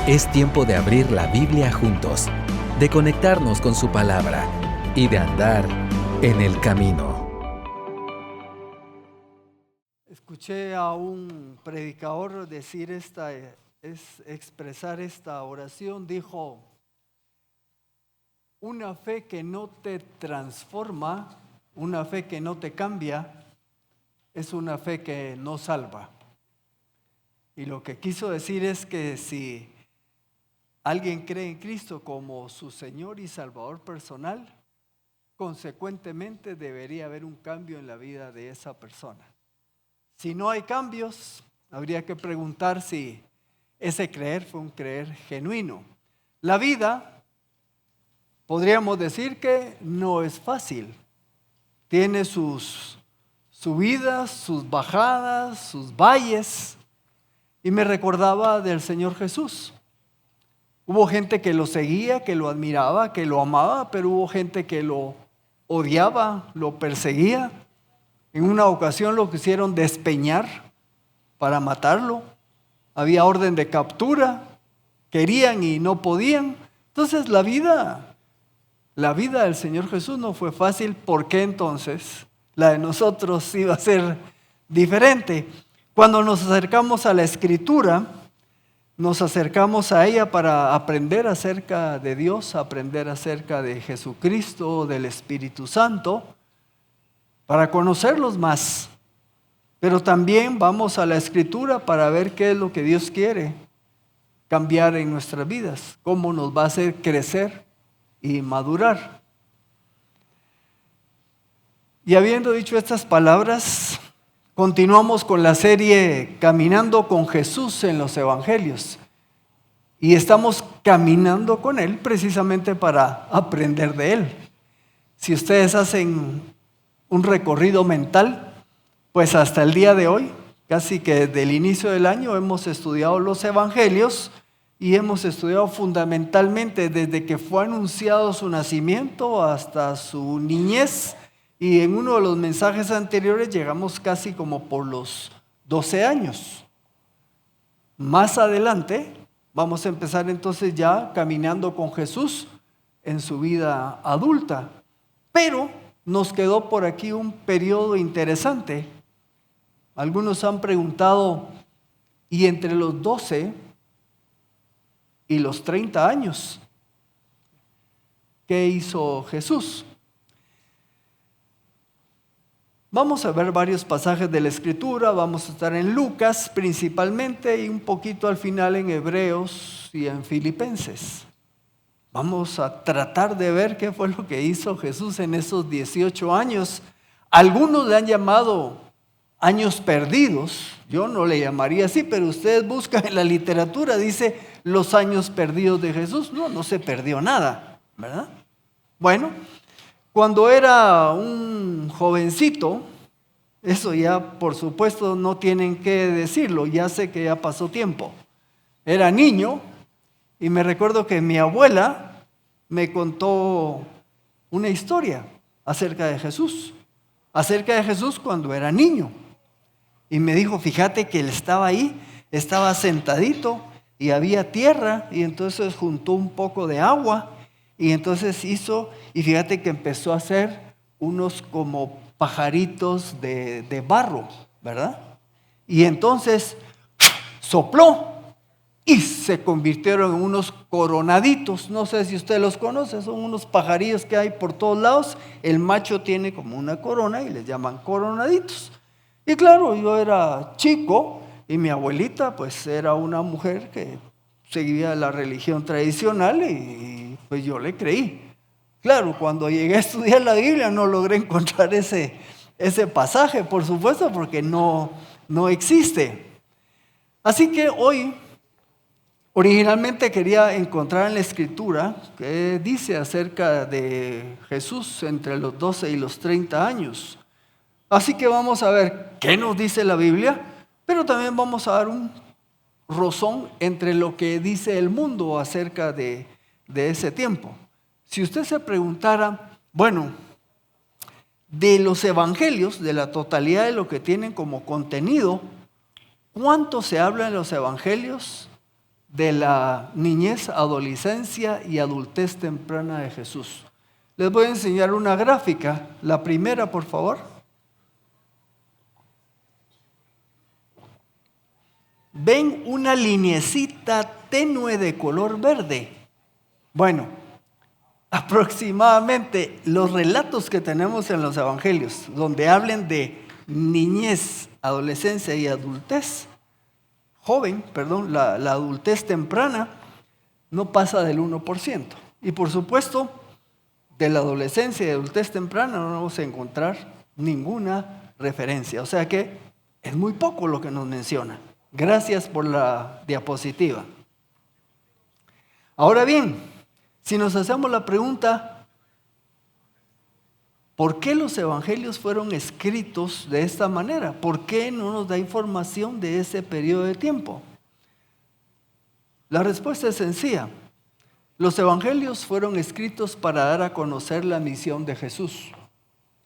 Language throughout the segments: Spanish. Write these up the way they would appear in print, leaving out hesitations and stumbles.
Es tiempo de abrir la Biblia juntos, de conectarnos con su palabra y de andar en el camino. Escuché a un predicador decir expresar esta oración. Dijo: una fe que no te transforma, una fe que no te cambia, es una fe que no salva. Y lo que quiso decir es que si alguien cree en Cristo como su Señor y Salvador personal, consecuentemente debería haber un cambio en la vida de esa persona. Si no hay cambios, habría que preguntar si ese creer fue un creer genuino. La vida, podríamos decir que no es fácil. Tiene sus subidas, sus bajadas, sus valles. Y me recordaba del Señor Jesús. Hubo gente que lo seguía, que lo admiraba, que lo amaba, pero hubo gente que lo odiaba, lo perseguía. En una ocasión lo quisieron despeñar para matarlo. Había orden de captura, querían y no podían. Entonces la vida del Señor Jesús no fue fácil. ¿Por qué entonces la de nosotros iba a ser diferente? Cuando nos acercamos a la Escritura, nos acercamos a ella para aprender acerca de Dios, aprender acerca de Jesucristo, del Espíritu Santo, para conocerlos más. Pero también vamos a la Escritura para ver qué es lo que Dios quiere cambiar en nuestras vidas, cómo nos va a hacer crecer y madurar. Y habiendo dicho estas palabras, continuamos con la serie Caminando con Jesús en los Evangelios. Y estamos caminando con Él precisamente para aprender de Él. Si ustedes hacen un recorrido mental, pues hasta el día de hoy, casi que desde el inicio del año, hemos estudiado los Evangelios y hemos estudiado fundamentalmente desde que fue anunciado su nacimiento hasta su niñez. Y en uno de los mensajes anteriores llegamos casi como por los 12 años. Más adelante vamos a empezar entonces ya caminando con Jesús en su vida adulta. Pero nos quedó por aquí un periodo interesante. Algunos han preguntado, ¿y entre los 12 y los 30 años qué hizo Jesús? Vamos a ver varios pasajes de la Escritura. Vamos a estar en Lucas principalmente y un poquito al final en Hebreos y en Filipenses. Vamos a tratar de ver qué fue lo que hizo Jesús en esos 18 años. Algunos le han llamado años perdidos. Yo no le llamaría así, pero ustedes buscan en la literatura, dice los años perdidos de Jesús. No se perdió nada, ¿verdad? Bueno, cuando era un jovencito, eso ya por supuesto no tienen que decirlo, ya sé que ya pasó tiempo. Era niño y me recuerdo que mi abuela me contó una historia acerca de Jesús cuando era niño. Y me dijo, fíjate que él estaba ahí, estaba sentadito y había tierra y entonces juntó un poco de agua. Y entonces hizo, y fíjate que empezó a hacer unos como pajaritos de barro, ¿verdad? Y entonces sopló y se convirtieron en unos coronaditos. No sé si usted los conoce, son unos pajarillos que hay por todos lados. El macho tiene como una corona y les llaman coronaditos. Y claro, yo era chico y mi abuelita pues era una mujer que seguía la religión tradicional y pues yo le creí. Claro, cuando llegué a estudiar la Biblia no logré encontrar ese pasaje, por supuesto, porque no existe. Así que hoy, originalmente quería encontrar en la Escritura que dice acerca de Jesús entre los 12 y los 30 años. Así que vamos a ver qué nos dice la Biblia, pero también vamos a dar un rozón entre lo que dice el mundo acerca de ese tiempo. Si usted se preguntara, bueno, de los evangelios, de la totalidad de lo que tienen como contenido, ¿cuánto se habla en los evangelios de la niñez, adolescencia y adultez temprana de Jesús. Les voy a enseñar una gráfica. La primera, por favor. ¿Ven una lineecita tenue de color verde? Bueno, aproximadamente los relatos que tenemos en los evangelios, donde hablen de niñez, adolescencia y adultez, la adultez temprana, no pasa del 1%. Y por supuesto, de la adolescencia y adultez temprana no vamos a encontrar ninguna referencia. O sea que es muy poco lo que nos menciona. Gracias por la diapositiva. Ahora bien, si nos hacemos la pregunta, ¿por qué los evangelios fueron escritos de esta manera? ¿Por qué no nos da información de ese periodo de tiempo? La respuesta es sencilla. Los evangelios fueron escritos para dar a conocer la misión de Jesús.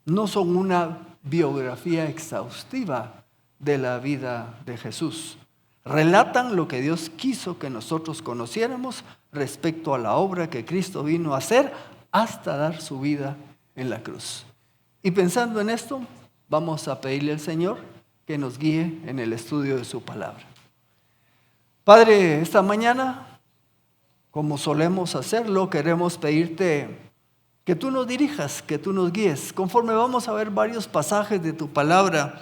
No son una biografía exhaustiva de la vida de Jesús. Relatan lo que Dios quiso que nosotros conociéramos respecto a la obra que Cristo vino a hacer hasta dar su vida en la cruz. Y pensando en esto, vamos a pedirle al Señor que nos guíe en el estudio de su palabra. Padre, esta mañana, como solemos hacerlo, queremos pedirte que tú nos dirijas, que tú nos guíes. Conforme vamos a ver varios pasajes de tu palabra,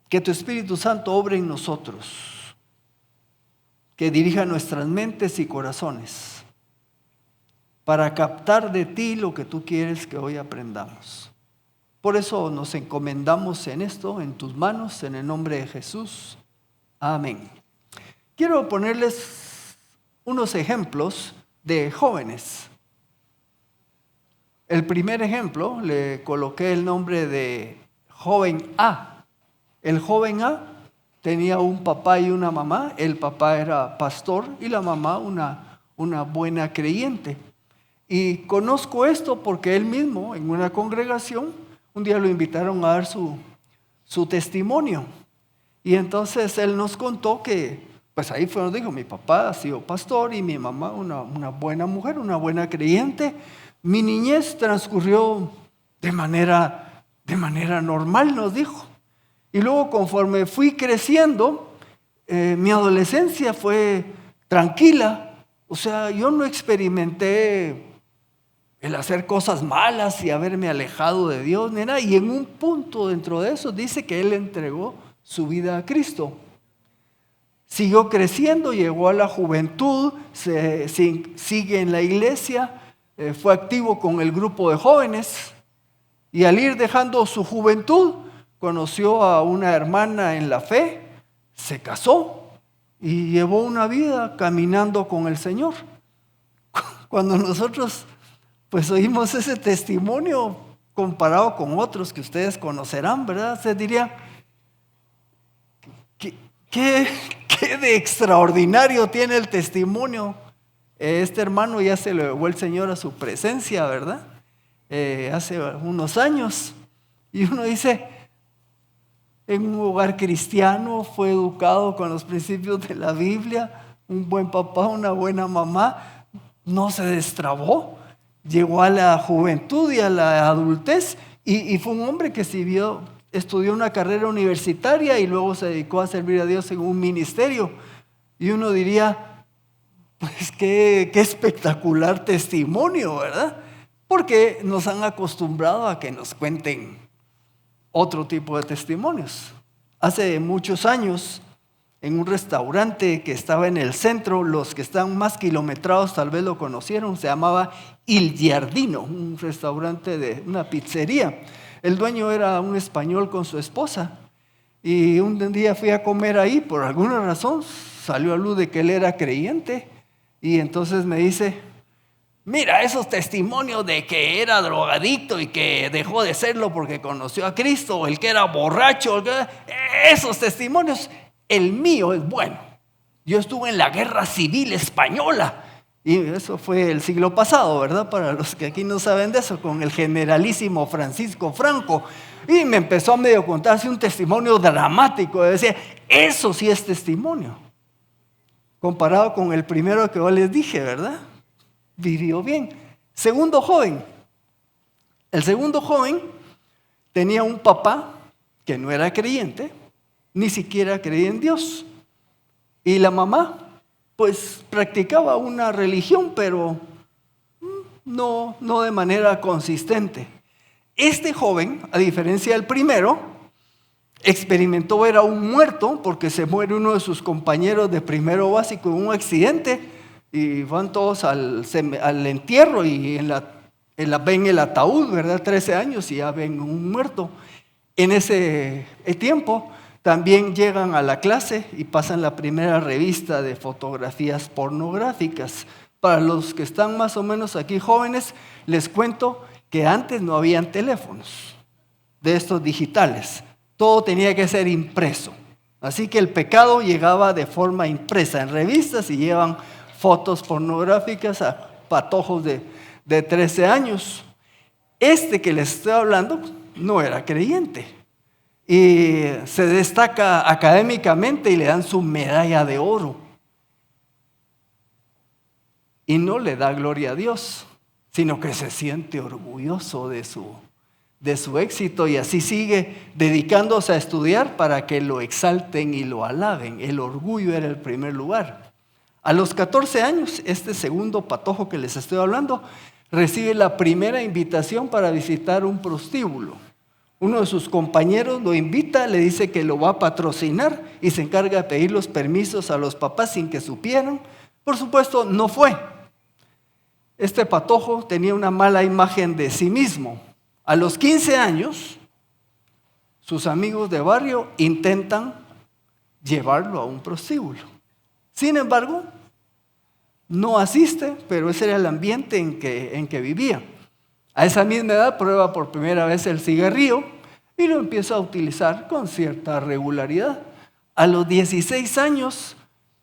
que tu Espíritu Santo obre en nosotros, que dirija nuestras mentes y corazones, para captar de ti lo que tú quieres que hoy aprendamos. Por eso nos encomendamos en esto, en tus manos, en el nombre de Jesús. Amén. Quiero ponerles unos ejemplos de jóvenes. El primer ejemplo le coloqué el nombre de joven A. El joven A tenía un papá y una mamá. El papá era pastor y la mamá una buena creyente. Y conozco esto porque él mismo, en una congregación, un día lo invitaron a dar su testimonio. Y entonces él nos contó que, pues ahí fue donde dijo, mi papá ha sido pastor y mi mamá una buena mujer, una buena creyente. Mi niñez transcurrió de manera normal, nos dijo. Y luego conforme fui creciendo, mi adolescencia fue tranquila. O sea, yo no experimenté el hacer cosas malas y haberme alejado de Dios, ni nada. Y en un punto dentro de eso dice que él entregó su vida a Cristo. Siguió creciendo, llegó a la juventud, sigue en la iglesia, fue activo con el grupo de jóvenes. Y al ir dejando su juventud, conoció a una hermana en la fe, se casó y llevó una vida caminando con el Señor. Cuando nosotros pues oímos ese testimonio comparado con otros que ustedes conocerán, ¿verdad? Se diría, ¿qué de extraordinario tiene el testimonio? Este hermano ya se lo llevó el Señor a su presencia, ¿verdad? Hace unos años. Y uno dice, en un hogar cristiano, fue educado con los principios de la Biblia, un buen papá, una buena mamá, no se destrabó, llegó a la juventud y a la adultez y fue un hombre que estudió una carrera universitaria y luego se dedicó a servir a Dios en un ministerio. Y uno diría, pues qué espectacular testimonio, ¿verdad? Porque nos han acostumbrado a que nos cuenten otro tipo de testimonios. Hace muchos años, en un restaurante que estaba en el centro, los que están más kilometrados tal vez lo conocieron, se llamaba Il Giardino, un restaurante de una pizzería. El dueño era un español con su esposa y un día fui a comer ahí, por alguna razón salió a luz de que él era creyente y entonces me dice, mira, esos testimonios de que era drogadicto y que dejó de serlo porque conoció a Cristo, o el que era borracho, esos testimonios, el mío es bueno. Yo estuve en la Guerra Civil Española y eso fue el siglo pasado, ¿verdad? Para los que aquí no saben de eso, con el generalísimo Francisco Franco. Y me empezó a medio contar así un testimonio dramático. Decía, eso sí es testimonio. comparado con el primero que yo les dije, ¿verdad? Vivió bien. Segundo joven. El segundo joven tenía un papá que no era creyente, ni siquiera creía en Dios. Y la mamá, pues practicaba una religión, pero no de manera consistente. Este joven, a diferencia del primero, experimentó ver a un muerto porque se muere uno de sus compañeros de primero básico en un accidente y van todos al entierro y ven el ataúd, ¿verdad? 13 años y ya ven un muerto. En ese tiempo también llegan a la clase y pasan la primera revista de fotografías pornográficas. Para los que están más o menos aquí jóvenes, les cuento que antes no habían teléfonos de estos digitales. Todo tenía que ser impreso. Así que el pecado llegaba de forma impresa en revistas y llevan fotos pornográficas a patojos de 13 años. Este que les estoy hablando no era creyente y se destaca académicamente y le dan su medalla de oro. Y no le da gloria a Dios, sino que se siente orgulloso de su éxito y así sigue dedicándose a estudiar para que lo exalten y lo alaben. El orgullo era el primer lugar. A los 14 años, este segundo patojo que les estoy hablando recibe la primera invitación para visitar un prostíbulo. Uno de sus compañeros lo invita, le dice que lo va a patrocinar y se encarga de pedir los permisos a los papás sin que supieran. Por supuesto, no fue. Este patojo tenía una mala imagen de sí mismo. A los 15 años, sus amigos de barrio intentan llevarlo a un prostíbulo. Sin embargo, no asiste, pero ese era el ambiente en que vivía. A esa misma edad prueba por primera vez el cigarrillo y lo empieza a utilizar con cierta regularidad. A los 16 años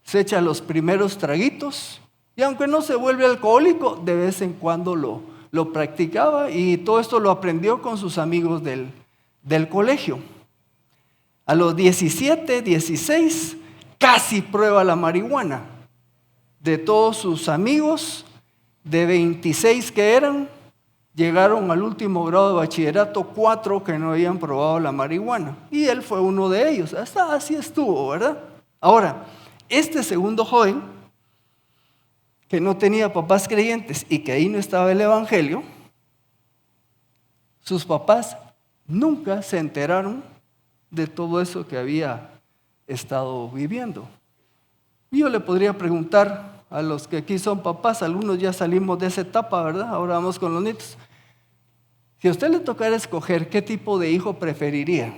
se echa los primeros traguitos y aunque no se vuelve alcohólico, de vez en cuando lo practicaba y todo esto lo aprendió con sus amigos del colegio. A los 17, 16, casi prueba la marihuana. De todos sus amigos, de 26 que eran, llegaron al último grado de bachillerato 4 que no habían probado la marihuana. Y él fue uno de ellos. Hasta así estuvo, ¿verdad? Ahora, este segundo joven, que no tenía papás creyentes y que ahí no estaba el evangelio, sus papás nunca se enteraron de todo eso que había estado viviendo. Y yo le podría preguntar a los que aquí son papás, algunos ya salimos de esa etapa, ¿verdad? Ahora vamos con los nietos. Si a usted le tocara escoger qué tipo de hijo preferiría,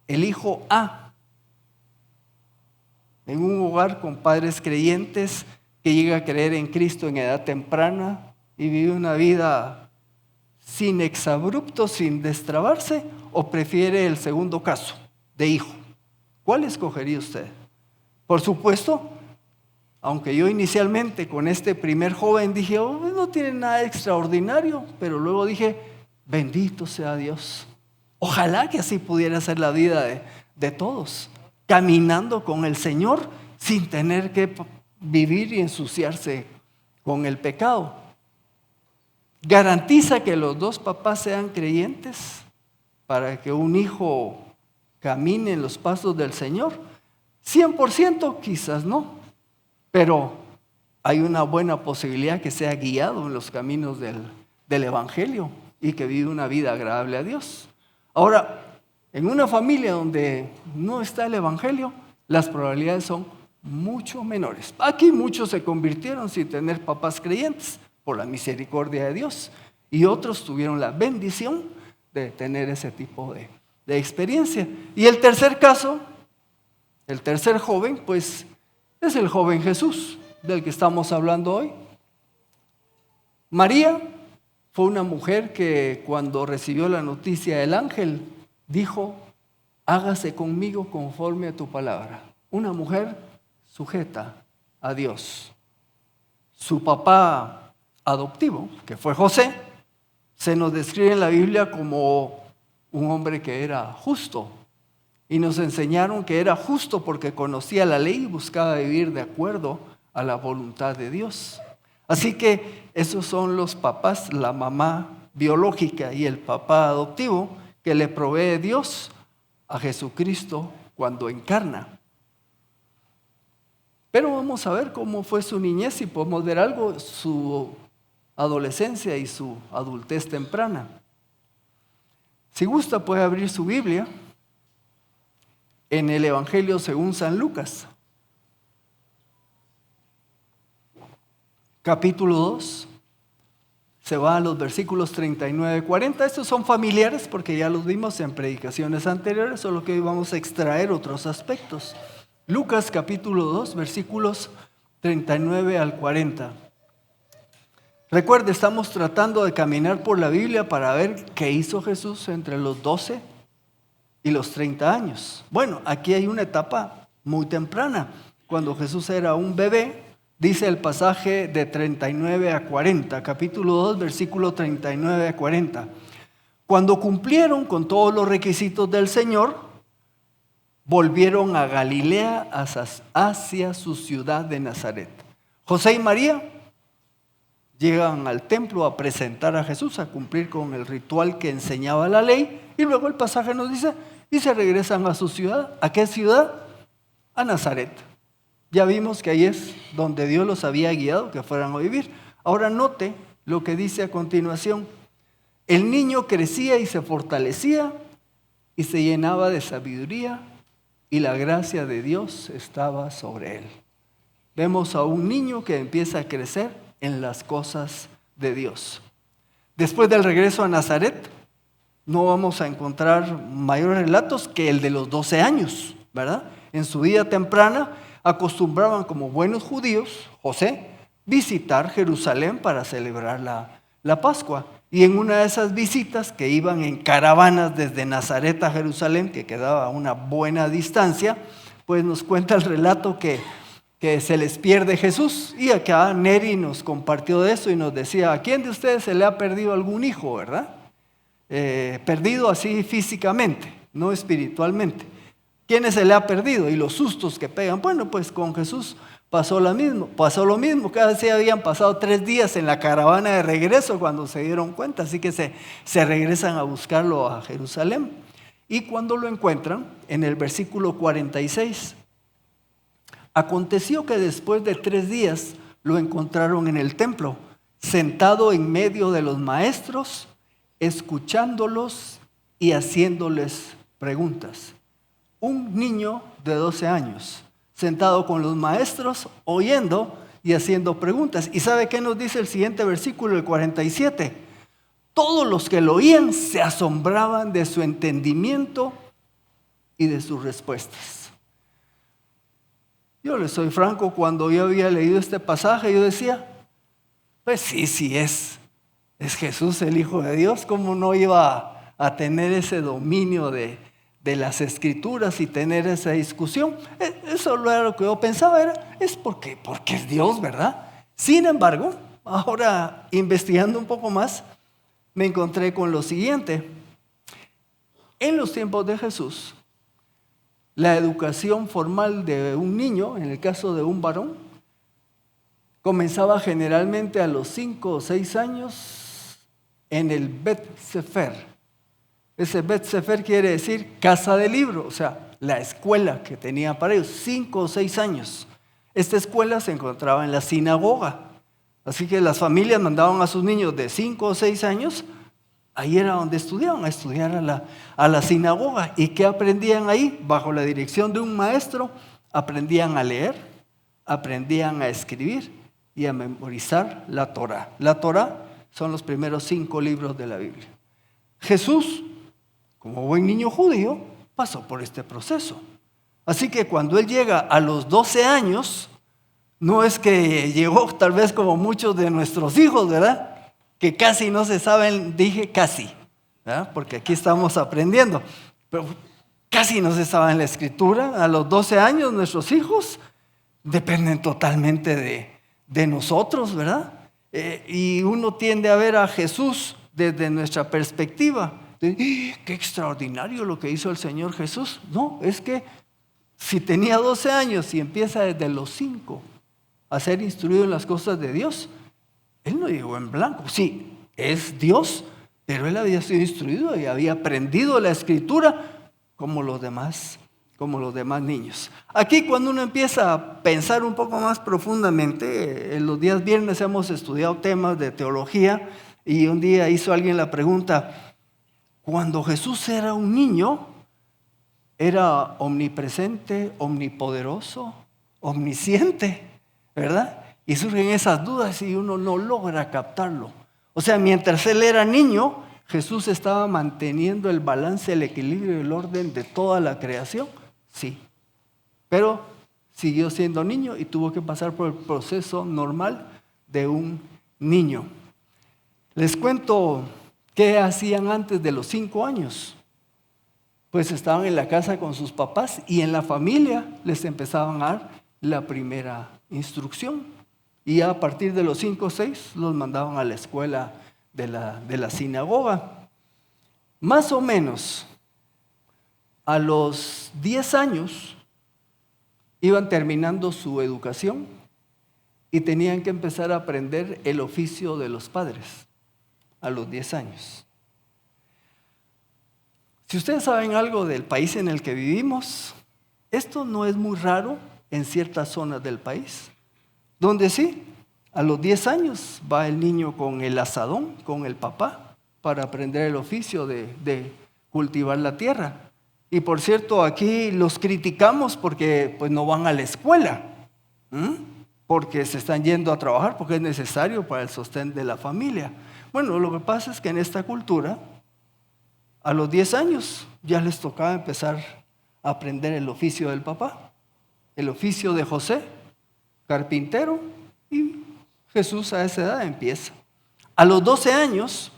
el hijo A, en un hogar con padres creyentes, que llega a creer en Cristo en edad temprana y vive una vida sin exabruptos, sin destrabarse, o prefiere el segundo caso de hijo. ¿Cuál escogería usted? Por supuesto, aunque yo inicialmente con este primer joven dije, no tiene nada extraordinario, pero luego dije, bendito sea Dios. Ojalá que así pudiera ser la vida de todos, caminando con el Señor sin tener que vivir y ensuciarse con el pecado. ¿Garantiza que los dos papás sean creyentes para que un hijo camine en los pasos del Señor? 100% quizás no, pero hay una buena posibilidad que sea guiado en los caminos del Evangelio y que vive una vida agradable a Dios. Ahora, en una familia donde no está el Evangelio, las probabilidades son mucho menores. Aquí muchos se convirtieron sin tener papás creyentes por la misericordia de Dios y otros tuvieron la bendición de tener ese tipo de experiencia. Y el tercer caso, el tercer joven, pues es el joven Jesús del que estamos hablando hoy. María fue una mujer que cuando recibió la noticia del ángel dijo, hágase conmigo conforme a tu palabra. Una mujer sujeta a Dios. Su papá adoptivo, que fue José, se nos describe en la Biblia como un hombre que era justo y nos enseñaron que era justo porque conocía la ley y buscaba vivir de acuerdo a la voluntad de Dios. Así que esos son los papás, la mamá biológica y el papá adoptivo que le provee Dios a Jesucristo cuando encarna. Pero vamos a ver cómo fue su niñez y podemos ver algo, su adolescencia y su adultez temprana. Si gusta puede abrir su Biblia en el Evangelio según San Lucas, capítulo 2. Se va a los versículos 39 y 40. Estos son familiares porque ya los vimos en predicaciones anteriores, solo que hoy vamos a extraer otros aspectos. Lucas capítulo 2, versículos 39 al 40. Recuerde, estamos tratando de caminar por la Biblia para ver qué hizo Jesús entre los 12 y los 30 años. Bueno, aquí hay una etapa muy temprana. Cuando Jesús era un bebé, dice el pasaje de 39 a 40, capítulo 2, versículo 39 a 40. Cuando cumplieron con todos los requisitos del Señor, volvieron a Galilea hacia su ciudad de Nazaret. José y María llegan al templo a presentar a Jesús, a cumplir con el ritual que enseñaba la ley, y luego el pasaje nos dice, y se regresan a su ciudad. ¿A qué ciudad? A Nazaret. Ya vimos que ahí es donde Dios los había guiado que fueran a vivir. Ahora note lo que dice a continuación. El niño crecía y se fortalecía y se llenaba de sabiduría y la gracia de Dios estaba sobre él. Vemos a un niño que empieza a crecer en las cosas de Dios. Después del regreso a Nazaret, no vamos a encontrar mayores relatos que el de los 12 años, ¿verdad? En su vida temprana acostumbraban como buenos judíos, José, visitar Jerusalén para celebrar la Pascua. Y en una de esas visitas que iban en caravanas desde Nazaret a Jerusalén, que quedaba a una buena distancia, pues nos cuenta el relato que se les pierde Jesús. Y acá Neri nos compartió de eso y nos decía, ¿a quién de ustedes se le ha perdido algún hijo, verdad? Perdido así físicamente, no espiritualmente. ¿Quiénes se le ha perdido? Y los sustos que pegan. Bueno, pues con Jesús pasó lo mismo. Cada vez habían pasado 3 días en la caravana de regreso cuando se dieron cuenta. Así que se regresan a buscarlo a Jerusalén. Y cuando lo encuentran, en el versículo 46, aconteció que después de 3 días lo encontraron en el templo, sentado en medio de los maestros, escuchándolos y haciéndoles preguntas. Un niño de 12 años, sentado con los maestros, oyendo y haciendo preguntas. ¿Y sabe qué nos dice el siguiente versículo, el 47? Todos los que lo oían se asombraban de su entendimiento y de sus respuestas. Yo les soy franco, cuando yo había leído este pasaje, yo decía, pues sí es Jesús el Hijo de Dios, ¿cómo no iba a tener ese dominio de las Escrituras y tener esa discusión? Eso era lo que yo pensaba, es porque es Dios, ¿verdad? Sin embargo, ahora investigando un poco más, me encontré con lo siguiente. En los tiempos de Jesús, la educación formal de un niño, en el caso de un varón, comenzaba generalmente a los 5 o 6 años en el Bet Sefer. Ese Bet Sefer quiere decir casa de libro, o sea, la escuela que tenía para ellos, 5 o 6 años. Esta escuela se encontraba en la sinagoga, así que las familias mandaban a sus niños de 5 o 6 años, ahí era donde estudiaban, a estudiar a la sinagoga. ¿Y qué aprendían ahí? Bajo la dirección de un maestro, aprendían a leer, aprendían a escribir y a memorizar la Torá. La Torá son los primeros 5 libros de la Biblia. Jesús, como buen niño judío, pasó por este proceso. Así que cuando él llega a los 12 años, no es que llegó tal vez como muchos de nuestros hijos, ¿verdad? Que casi no se saben, dije casi, ¿verdad? Porque aquí estamos aprendiendo. Pero casi no se sabe en la Escritura. A los 12 años nuestros hijos dependen totalmente de nosotros, ¿verdad? Y uno tiende a ver a Jesús desde nuestra perspectiva. Qué extraordinario lo que hizo el Señor Jesús. No, es que si tenía 12 años y empieza desde los 5 a ser instruido en las cosas de Dios, Él no llegó en blanco. Sí, es Dios, pero Él había sido instruido y había aprendido la Escritura como los demás niños. Aquí cuando uno empieza a pensar un poco más profundamente, en los días viernes hemos estudiado temas de teología y un día hizo alguien la pregunta, cuando Jesús era un niño, ¿era omnipresente, omnipoderoso, omnisciente? ¿Verdad? Y surgen esas dudas y uno no logra captarlo. O sea, mientras Él era niño, Jesús estaba manteniendo el balance, el equilibrio y el orden de toda la creación. Sí, pero siguió siendo niño y tuvo que pasar por el proceso normal de un niño. Les cuento qué hacían antes de los 5 años. Pues estaban en la casa con sus papás y en la familia les empezaban a dar la primera instrucción. Y a partir de los 5 o 6 los mandaban a la escuela de la sinagoga. Más o menos a los 10 años iban terminando su educación y tenían que empezar a aprender el oficio de los padres a los 10 años. Si ustedes saben algo del país en el que vivimos, esto no es muy raro en ciertas zonas del país, donde sí, a los 10 años va el niño con el azadón, con el papá, para aprender el oficio de cultivar la tierra. Y por cierto, aquí los criticamos porque pues, no van a la escuela, porque se están yendo a trabajar, porque es necesario para el sostén de la familia. Bueno, lo que pasa es que en esta cultura, a los 10 años ya les tocaba empezar a aprender el oficio del papá, el oficio de José, carpintero, y Jesús a esa edad empieza. A los 12 años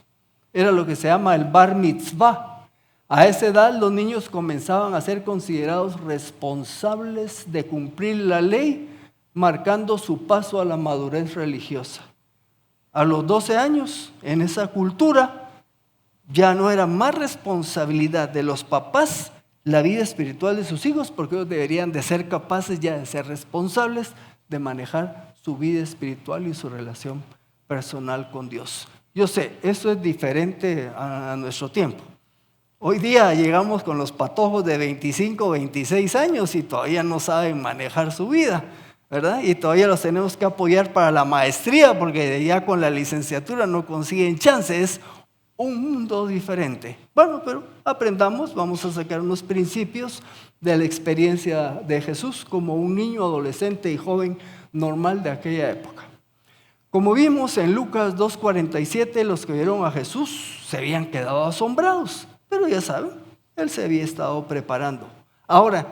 era lo que se llama el bar mitzvah. A esa edad los niños comenzaban a ser considerados responsables de cumplir la ley, marcando su paso a la madurez religiosa. A los 12 años, en esa cultura, ya no era más responsabilidad de los papás la vida espiritual de sus hijos, porque ellos deberían de ser capaces ya de ser responsables de manejar su vida espiritual y su relación personal con Dios. Yo sé, eso es diferente a nuestro tiempo. Hoy día llegamos con los patojos de 25, 26 años y todavía no saben manejar su vida, ¿verdad? Y todavía los tenemos que apoyar para la maestría porque ya con la licenciatura no consiguen chance. Es un mundo diferente. Bueno, pero aprendamos, vamos a sacar unos principios de la experiencia de Jesús como un niño, adolescente y joven normal de aquella época. Como vimos en Lucas 2:47, los que vieron a Jesús se habían quedado asombrados. Pero ya saben, Él se había estado preparando. Ahora,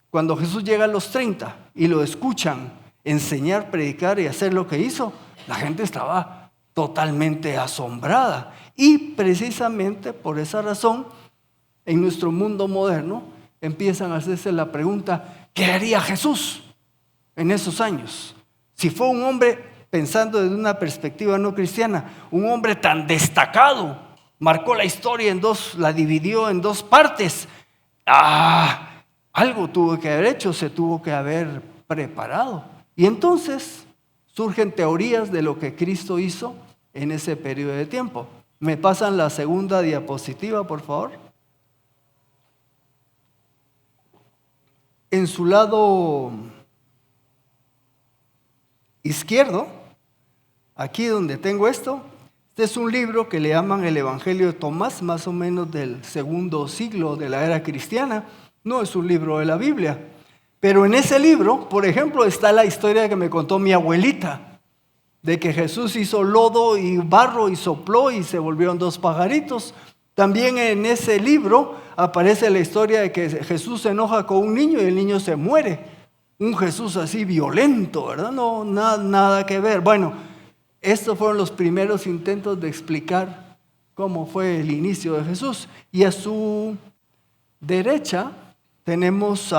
cuando Jesús llega a los 30 y lo escuchan enseñar, predicar y hacer lo que hizo, la gente estaba totalmente asombrada. Y precisamente por esa razón, en nuestro mundo moderno, empiezan a hacerse la pregunta, ¿qué haría Jesús en esos años? Si fue un hombre, pensando desde una perspectiva no cristiana, un hombre tan destacado, marcó la historia en dos, la dividió en dos partes. Algo tuvo que haber hecho, se tuvo que haber preparado. Y entonces surgen teorías de lo que Cristo hizo en ese periodo de tiempo. ¿Me pasan la segunda diapositiva, por favor? En su lado izquierdo, aquí donde tengo esto, este es un libro que le llaman el Evangelio de Tomás, más o menos del segundo siglo de la era cristiana. No es un libro de la Biblia. Pero en ese libro, por ejemplo, está la historia que me contó mi abuelita, de que Jesús hizo lodo y barro y sopló y se volvieron dos pajaritos. También en ese libro aparece la historia de que Jesús se enoja con un niño y el niño se muere. Un Jesús así violento, ¿verdad? No, nada que ver. Bueno, estos fueron los primeros intentos de explicar cómo fue el inicio de Jesús. Y a su derecha tenemos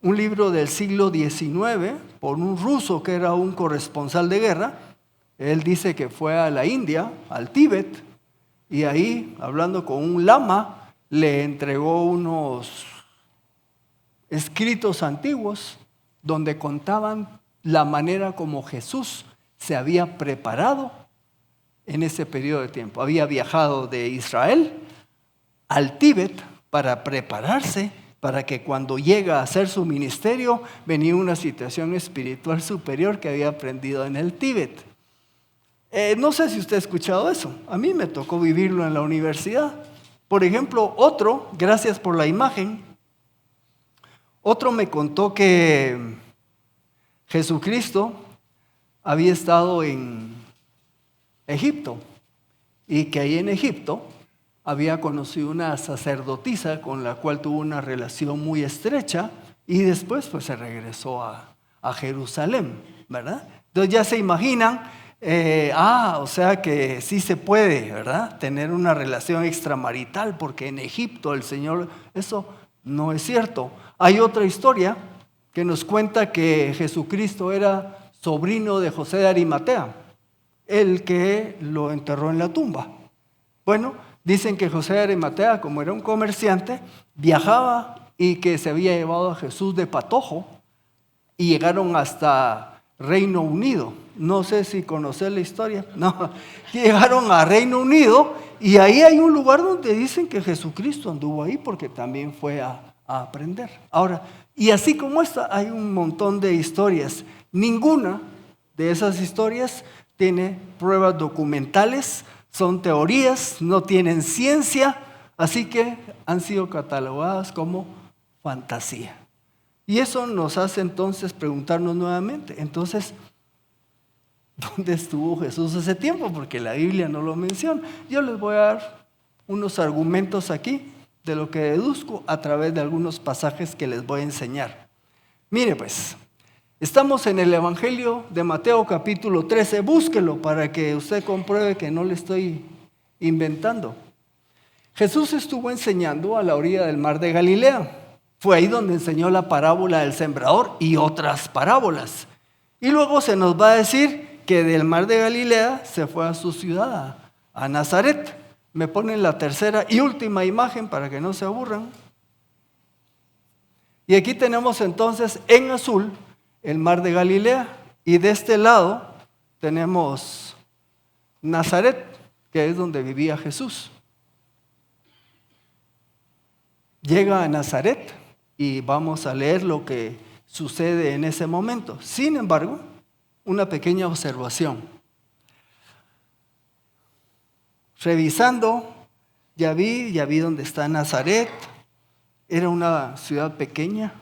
un libro del siglo XIX por un ruso que era un corresponsal de guerra. Él dice que fue a la India, al Tíbet, y ahí, hablando con un lama, le entregó unos escritos antiguos donde contaban la manera como Jesús se había preparado en ese periodo de tiempo. Había viajado de Israel al Tíbet para prepararse para que cuando llega a hacer su ministerio venía una situación espiritual superior que había aprendido en el Tíbet. No sé si usted ha escuchado eso. A mí me tocó vivirlo en la universidad. Por ejemplo, otro, gracias por la imagen, otro me contó que Jesucristo había estado en Egipto y que ahí en Egipto había conocido una sacerdotisa con la cual tuvo una relación muy estrecha y después pues se regresó a Jerusalén, ¿verdad? Entonces ya se imaginan, o sea que sí se puede, ¿verdad? Tener una relación extramarital porque en Egipto el Señor, eso no es cierto. Hay otra historia que nos cuenta que Jesucristo era sobrino de José de Arimatea, el que lo enterró en la tumba. Bueno, dicen que José de Arimatea, como era un comerciante, viajaba y que se había llevado a Jesús de patojo y llegaron hasta Reino Unido. No sé si conocer la historia. No, llegaron a Reino Unido y ahí hay un lugar donde dicen que Jesucristo anduvo ahí porque también fue a aprender. Ahora, y así como esta, hay un montón de historias. Ninguna de esas historias tiene pruebas documentales, son teorías, no tienen ciencia, así que han sido catalogadas como fantasía. Y eso nos hace entonces preguntarnos nuevamente, entonces, ¿dónde estuvo Jesús ese tiempo? Porque la Biblia no lo menciona. Yo les voy a dar unos argumentos aquí de lo que deduzco a través de algunos pasajes que les voy a enseñar. Mire pues, estamos en el Evangelio de Mateo capítulo 13, búsquelo para que usted compruebe que no le estoy inventando. Jesús estuvo enseñando a la orilla del mar de Galilea. Fue ahí donde enseñó la parábola del sembrador y otras parábolas. Y luego se nos va a decir que del mar de Galilea se fue a su ciudad, a Nazaret. Me ponen la tercera y última imagen para que no se aburran. Y aquí tenemos entonces en azul el mar de Galilea y de este lado tenemos Nazaret, que es donde vivía Jesús. Llega a Nazaret y vamos a leer lo que sucede en ese momento. Sin embargo, una pequeña observación. Revisando, ya vi dónde está Nazaret. Era una ciudad pequeña,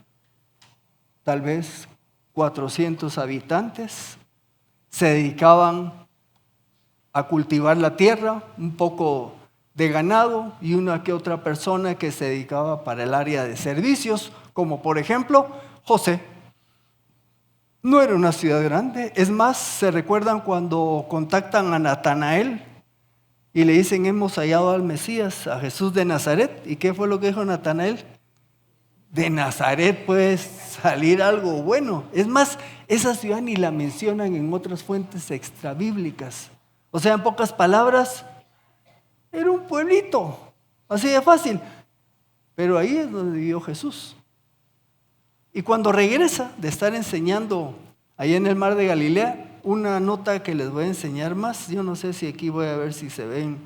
tal vez 400 habitantes. Se dedicaban a cultivar la tierra, un poco de ganado y una que otra persona que se dedicaba para el área de servicios, como por ejemplo José. No era una ciudad grande. Es más, ¿se recuerdan cuando contactan a Natanael y le dicen, hemos hallado al Mesías, a Jesús de Nazaret? ¿Y qué fue lo que dijo Natanael? De Nazaret puede salir algo bueno. Es más, esa ciudad ni la mencionan en otras fuentes extrabíblicas. O sea, en pocas palabras, era un pueblito, así de fácil. Pero ahí es donde vivió Jesús. Y cuando regresa de estar enseñando ahí en el mar de Galilea, una nota que les voy a enseñar más. Yo no sé si aquí voy a ver si se ven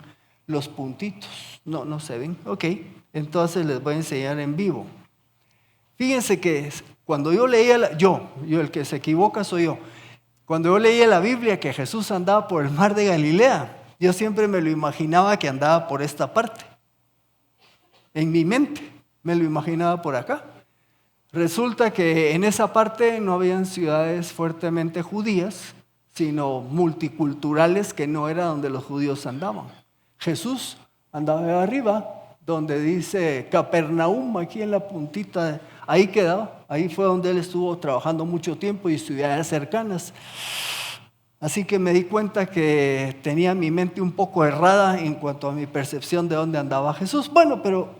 los puntitos. No se ven. Ok, entonces les voy a enseñar en vivo. Fíjense que cuando yo leía, yo el que se equivoca soy yo. Cuando yo leía la Biblia que Jesús andaba por el mar de Galilea, yo siempre me lo imaginaba que andaba por esta parte. En mi mente me lo imaginaba por acá. Resulta que en esa parte no habían ciudades fuertemente judías, sino multiculturales, que no era donde los judíos andaban. Jesús andaba de arriba, donde dice Capernaum, aquí en la puntita, ahí quedaba. Ahí fue donde él estuvo trabajando mucho tiempo y ciudades cercanas. Así que me di cuenta que tenía mi mente un poco errada en cuanto a mi percepción de dónde andaba Jesús. Bueno, pero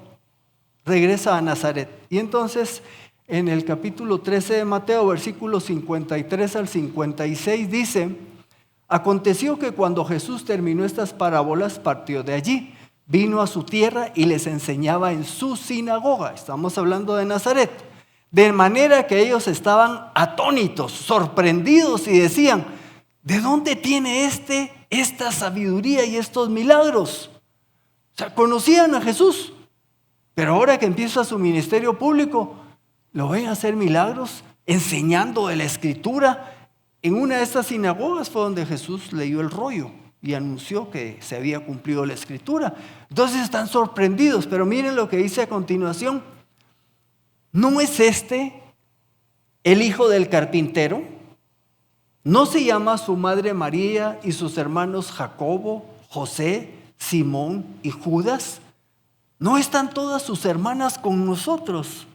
regresa a Nazaret. Y entonces, en el capítulo 13 de Mateo, versículos 53 al 56, dice: aconteció que cuando Jesús terminó estas parábolas, partió de allí. vino a su tierra y les enseñaba en su sinagoga. Estamos hablando de Nazaret. De manera que ellos estaban atónitos, sorprendidos y decían: ¿de dónde tiene esta sabiduría y estos milagros? O sea, conocían a Jesús, pero ahora que empieza su ministerio público, lo ven hacer milagros, enseñando de la Escritura. En una de estas sinagogas fue donde Jesús leyó el rollo y anunció que se había cumplido la Escritura. Entonces están sorprendidos, pero miren lo que dice a continuación. ¿No es este el hijo del carpintero? ¿No se llama su madre María y sus hermanos Jacobo, José, Simón y Judas? ¿No están todas sus hermanas con nosotros?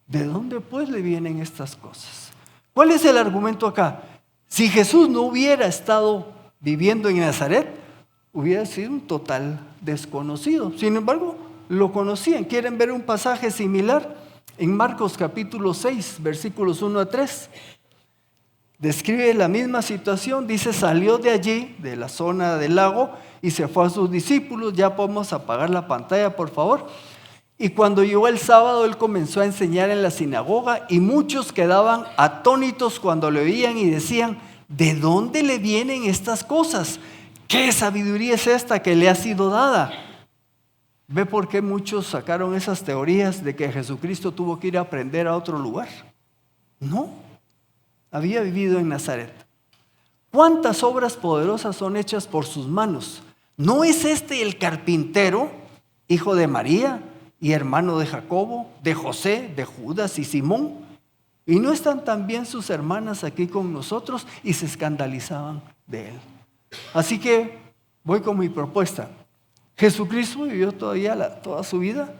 ¿De dónde pues le vienen estas cosas? ¿Cuál es el argumento acá? Si Jesús no hubiera estado viviendo en Nazaret, hubiera sido un total desconocido. Sin embargo, lo conocían. ¿Quieren ver un pasaje similar? En Marcos capítulo 6, versículos 1 a 3. Describe la misma situación. Dice: salió de allí, de la zona del lago, y se fue a sus discípulos. Ya podemos apagar la pantalla, por favor. Y cuando llegó el sábado, él comenzó a enseñar en la sinagoga, y muchos quedaban atónitos cuando le oían y decían: ¿de dónde le vienen estas cosas? ¿Qué sabiduría es esta que le ha sido dada? ¿Ve por qué muchos sacaron esas teorías de que Jesucristo tuvo que ir a aprender a otro lugar? No, había vivido en Nazaret. ¿Cuántas obras poderosas son hechas por sus manos? ¿No es este el carpintero, hijo de María y hermano de Jacobo, de José, de Judas y Simón? ¿Y no están también sus hermanas aquí con nosotros? Y se escandalizaban de él. Así que voy con mi propuesta. Jesucristo vivió toda su vida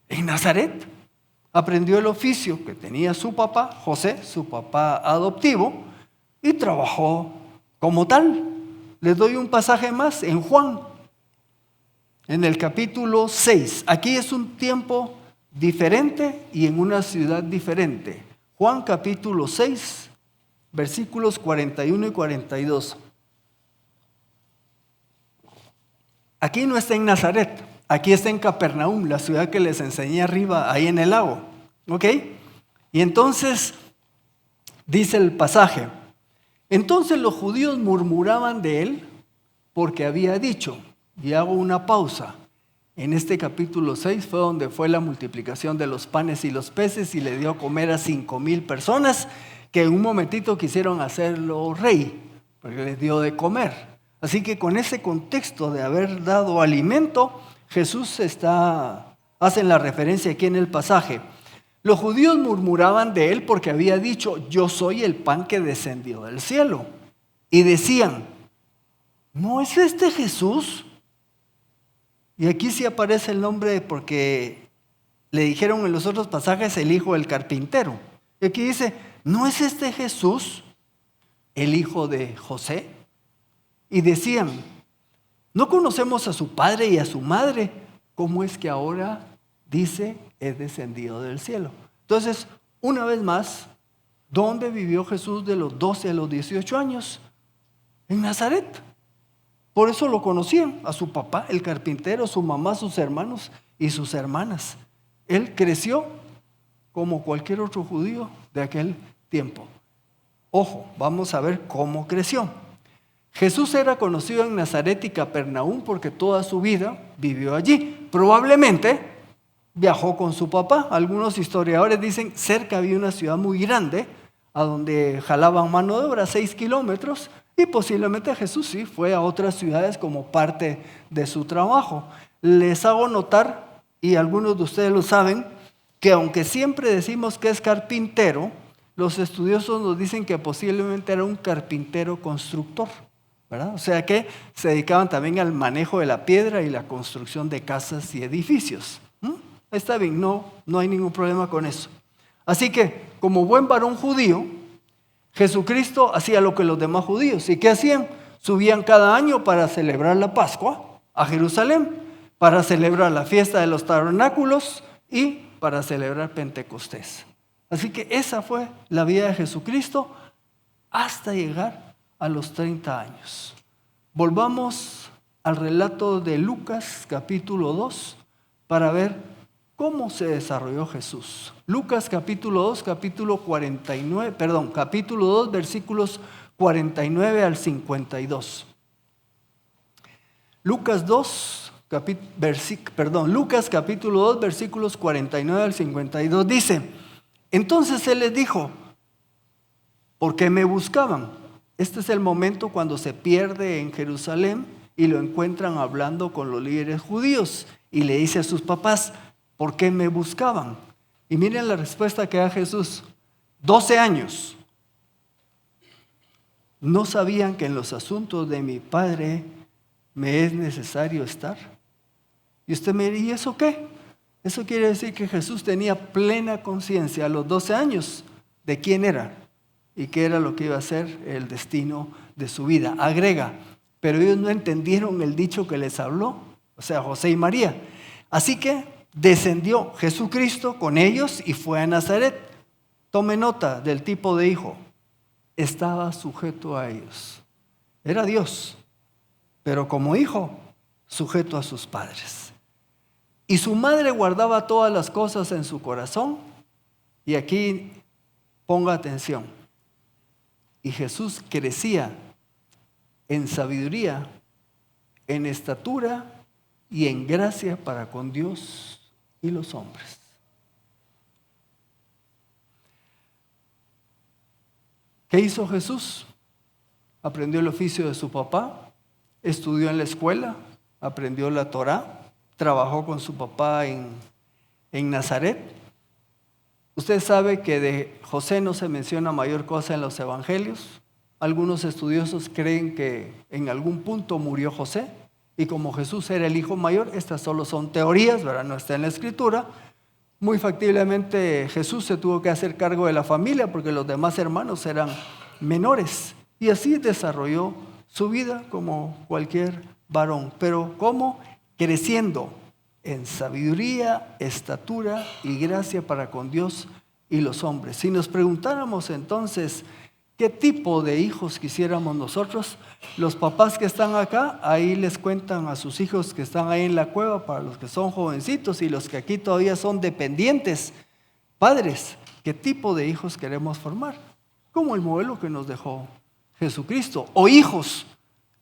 en Nazaret. Aprendió el oficio que tenía su papá, José, su papá adoptivo, y trabajó como tal. Les doy un pasaje más en Juan, en el capítulo 6. Aquí es un tiempo diferente y en una ciudad diferente. Juan capítulo 6, versículos 41 y 42. Aquí no está en Nazaret, aquí está en Capernaum, la ciudad que les enseñé arriba, ahí en el lago. ¿Ok? Y entonces dice el pasaje: entonces los judíos murmuraban de él porque había dicho, y hago una pausa, en este capítulo 6 fue donde fue la multiplicación de los panes y los peces y le dio a comer a 5,000 personas que en un momentito quisieron hacerlo rey, porque les dio de comer. Así que con ese contexto de haber dado alimento, Jesús hace la referencia aquí en el pasaje. Los judíos murmuraban de él porque había dicho: yo soy el pan que descendió del cielo. Y decían: ¿no es este Jesús? Y aquí sí aparece el nombre porque le dijeron en los otros pasajes el hijo del carpintero. Y aquí dice: ¿no es este Jesús el hijo de José? Y decían: ¿no conocemos a su padre y a su madre? ¿Cómo es que ahora dice es descendido del cielo? Entonces, una vez más, ¿dónde vivió Jesús de los 12 a los 18 años? En Nazaret. Por eso lo conocían, a su papá, el carpintero, su mamá, sus hermanos y sus hermanas. Él creció como cualquier otro judío de aquel tiempo. Ojo, vamos a ver cómo creció. Jesús era conocido en Nazaret y Capernaum porque toda su vida vivió allí. Probablemente viajó con su papá. Algunos historiadores dicen cerca había una ciudad muy grande a donde jalaban mano de obra, 6 kilómetros, y posiblemente Jesús sí fue a otras ciudades como parte de su trabajo. Les hago notar, y algunos de ustedes lo saben, que aunque siempre decimos que es carpintero, los estudiosos nos dicen que posiblemente era un carpintero constructor, ¿verdad? O sea que se dedicaban también al manejo de la piedra y la construcción de casas y edificios. Está bien, no hay ningún problema con eso. Así que, como buen varón judío, Jesucristo hacía lo que los demás judíos. ¿Y qué hacían? Subían cada año para celebrar la Pascua a Jerusalén, para celebrar la fiesta de los tabernáculos y para celebrar Pentecostés. Así que esa fue la vida de Jesucristo hasta llegar a los 30 años. Volvamos al relato de Lucas capítulo 2 para ver cómo se desarrolló Jesús. Lucas capítulo 2, capítulo 2, versículos 49 al 52. Lucas capítulo 2, versículos 49 al 52 dice: entonces él les dijo, ¿por qué me buscaban? Este es el momento cuando se pierde en Jerusalén y lo encuentran hablando con los líderes judíos y le dice a sus papás, ¿por qué me buscaban? Y miren la respuesta que da Jesús: 12 años. ¿No sabían que en los asuntos de mi Padre me es necesario estar? Y usted me dice, ¿y eso qué? Eso quiere decir que Jesús tenía plena conciencia a los 12 años de quién era y qué era lo que iba a ser el destino de su vida. Agrega, pero ellos no entendieron el dicho que les habló, o sea, José y María. Así que descendió Jesucristo con ellos y fue a Nazaret. Tome nota del tipo de hijo. Estaba sujeto a ellos. Era Dios, pero como hijo, sujeto a sus padres. Y su madre guardaba todas las cosas en su corazón. Y aquí ponga atención. Y Jesús crecía en sabiduría, en estatura y en gracia para con Dios y los hombres. ¿Qué hizo Jesús? Aprendió el oficio de su papá, estudió en la escuela, aprendió la Torá, trabajó con su papá en Nazaret. Usted sabe que de José no se menciona mayor cosa en los evangelios. Algunos estudiosos creen que en algún punto murió José, y como Jesús era el hijo mayor, estas solo son teorías, ¿verdad? No está en la escritura. Muy factiblemente Jesús se tuvo que hacer cargo de la familia porque los demás hermanos eran menores, y así desarrolló su vida como cualquier varón. Pero ¿cómo? Creciendo en sabiduría, estatura y gracia para con Dios y los hombres. Si nos preguntáramos entonces qué tipo de hijos quisiéramos nosotros, los papás que están acá, ahí les cuentan a sus hijos que están ahí en la cueva, para los que son jovencitos y los que aquí todavía son dependientes, padres, qué tipo de hijos queremos formar, como el modelo que nos dejó Jesucristo. O hijos,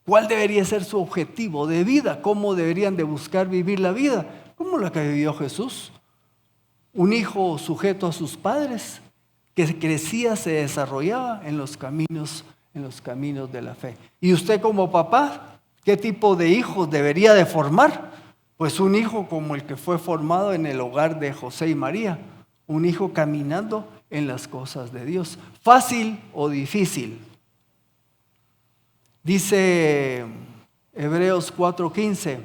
¿cuál debería ser su objetivo de vida? ¿Cómo deberían de buscar vivir la vida? ¿Cómo la que vivió Jesús? Un hijo sujeto a sus padres, que crecía, se desarrollaba en los caminos de la fe. Y usted como papá, ¿qué tipo de hijos debería de formar? Pues un hijo como el que fue formado en el hogar de José y María, un hijo caminando en las cosas de Dios. ¿Fácil o difícil? Dice Hebreos 4:15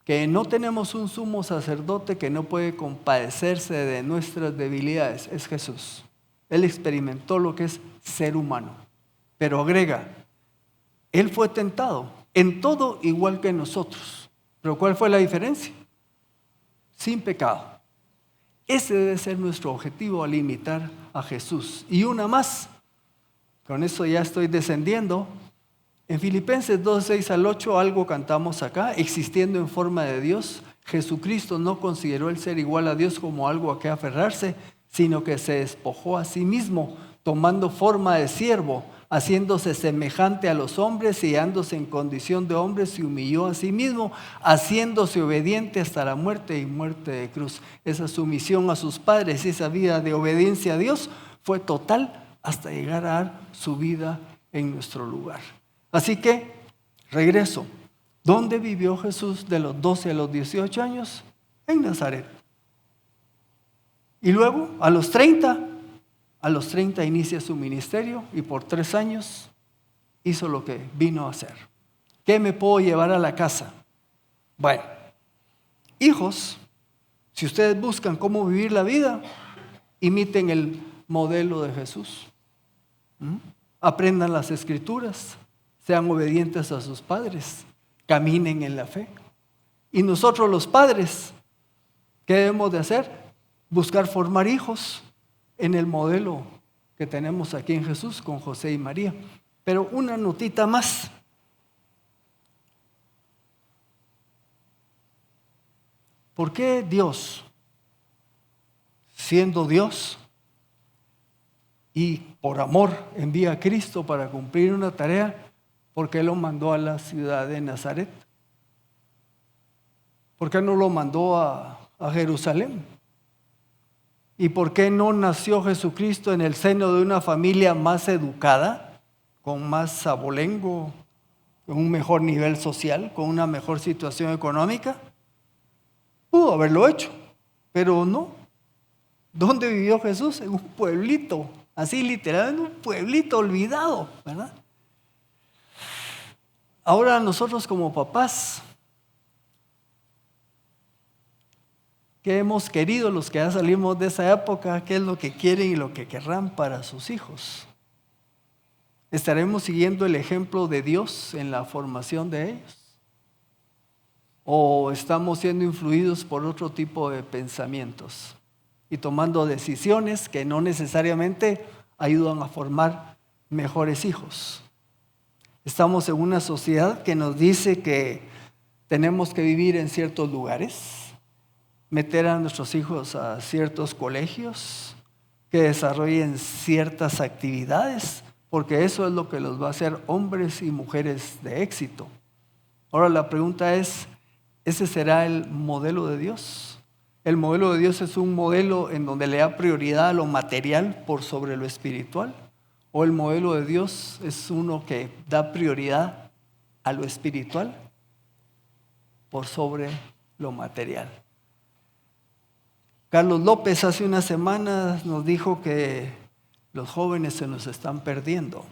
que no tenemos un sumo sacerdote que no puede compadecerse de nuestras debilidades. Es Jesús. Él experimentó lo que es ser humano. Pero agrega, Él fue tentado en todo igual que nosotros. ¿Pero cuál fue la diferencia? Sin pecado. Ese debe ser nuestro objetivo al imitar a Jesús. Y una más, con eso ya estoy descendiendo. En Filipenses 2:6-8 algo cantamos acá: existiendo en forma de Dios, Jesucristo no consideró el ser igual a Dios como algo a que aferrarse, sino que se despojó a sí mismo, tomando forma de siervo, haciéndose semejante a los hombres y hallándose en condición de hombre, se humilló a sí mismo, haciéndose obediente hasta la muerte y muerte de cruz. Esa sumisión a sus padres, esa vida de obediencia a Dios fue total hasta llegar a dar su vida en nuestro lugar. Así que, regreso. ¿Dónde vivió Jesús de los 12 a los 18 años? En Nazaret. Y luego, a los 30 inicia su ministerio y por 3 años hizo lo que vino a hacer. ¿Qué me puedo llevar a la casa? Bueno, hijos, si ustedes buscan cómo vivir la vida, imiten el modelo de Jesús. Aprendan las escrituras, sean obedientes a sus padres, caminen en la fe. Y nosotros los padres, ¿qué debemos de hacer? Buscar formar hijos en el modelo que tenemos aquí en Jesús con José y María. Pero una notita más. ¿Por qué Dios, siendo Dios y por amor envía a Cristo para cumplir una tarea? ¿Por qué lo mandó a la ciudad de Nazaret? ¿Por qué no lo mandó a Jerusalén? ¿Y por qué no nació Jesucristo en el seno de una familia más educada, con más abolengo, con un mejor nivel social, con una mejor situación económica? Pudo haberlo hecho, pero no. ¿Dónde vivió Jesús? En un pueblito, así literal, en un pueblito olvidado, ¿verdad? Ahora nosotros como papás, ¿qué hemos querido los que ya salimos de esa época? ¿Qué es lo que quieren y lo que querrán para sus hijos? ¿Estaremos siguiendo el ejemplo de Dios en la formación de ellos? ¿O estamos siendo influidos por otro tipo de pensamientos y tomando decisiones que no necesariamente ayudan a formar mejores hijos? Estamos en una sociedad que nos dice que tenemos que vivir en ciertos lugares, meter a nuestros hijos a ciertos colegios, que desarrollen ciertas actividades, porque eso es lo que los va a hacer hombres y mujeres de éxito. Ahora la pregunta es, ¿ese será el modelo de Dios? El modelo de Dios es un modelo en donde le da prioridad a lo material por sobre lo espiritual, o el modelo de Dios es uno que da prioridad a lo espiritual por sobre lo material. Carlos López hace unas semanas nos dijo que los jóvenes se nos están perdiendo.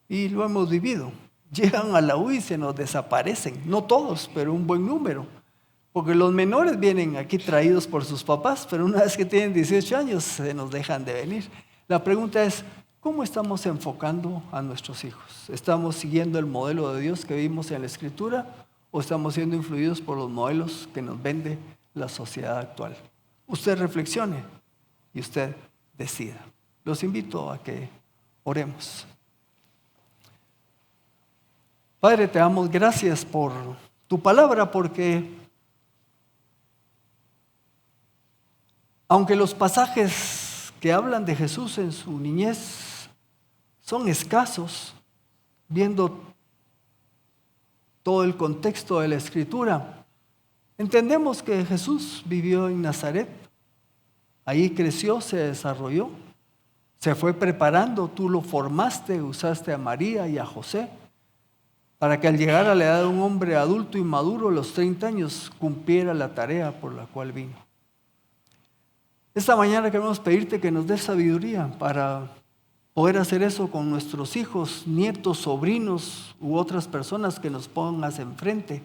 Y lo hemos vivido. Llegan a la U y se nos desaparecen. No todos, pero un buen número. Porque los menores vienen aquí traídos por sus papás, pero una vez que tienen 18 años se nos dejan de venir. La pregunta es, ¿cómo estamos enfocando a nuestros hijos? ¿Estamos siguiendo el modelo de Dios que vimos en la Escritura o estamos siendo influidos por los modelos que nos vende la sociedad actual? Usted reflexione y usted decida. Los invito a que oremos. Padre, te damos gracias por tu palabra, porque aunque los pasajes que hablan de Jesús en su niñez son escasos, viendo todo el contexto de la Escritura, entendemos que Jesús vivió en Nazaret, ahí creció, se desarrolló, se fue preparando, tú lo formaste, usaste a María y a José, para que al llegar a la edad de un hombre adulto y maduro, a los 30 años, cumpliera la tarea por la cual vino. Esta mañana queremos pedirte que nos des sabiduría para poder hacer eso con nuestros hijos, nietos, sobrinos u otras personas que nos pongas enfrente,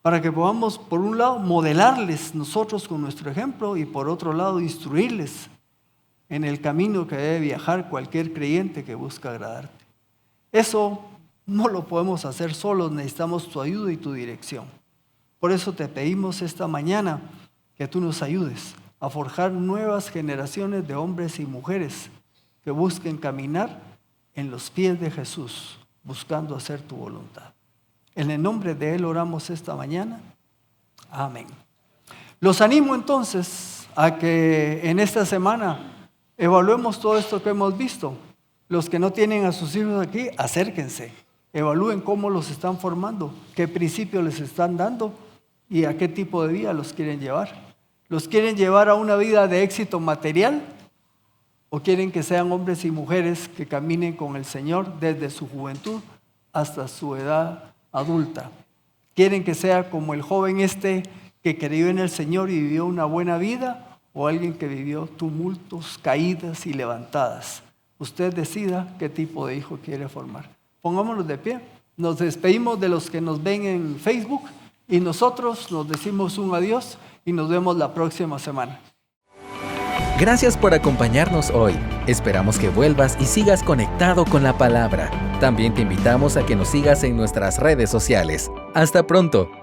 para que podamos, por un lado, modelarles nosotros con nuestro ejemplo y por otro lado, instruirles en el camino que debe viajar cualquier creyente que busca agradarte. Eso no lo podemos hacer solos, necesitamos tu ayuda y tu dirección. Por eso te pedimos esta mañana que tú nos ayudes a forjar nuevas generaciones de hombres y mujeres que busquen caminar en los pies de Jesús, buscando hacer tu voluntad. En el nombre de Él oramos esta mañana. Amén. Los animo entonces a que en esta semana evaluemos todo esto que hemos visto. Los que no tienen a sus hijos aquí, acérquense. Evalúen cómo los están formando, qué principios les están dando y a qué tipo de vida los quieren llevar. ¿Los quieren llevar a una vida de éxito material? ¿O quieren que sean hombres y mujeres que caminen con el Señor desde su juventud hasta su edad adulta? ¿Quieren que sea como el joven que creyó en el Señor y vivió una buena vida? ¿O alguien que vivió tumultos, caídas y levantadas? Usted decida qué tipo de hijo quiere formar. Pongámonos de pie. Nos despedimos de los que nos ven en Facebook y nosotros nos decimos un adiós y nos vemos la próxima semana. Gracias por acompañarnos hoy. Esperamos que vuelvas y sigas conectado con la palabra. También te invitamos a que nos sigas en nuestras redes sociales. Hasta pronto.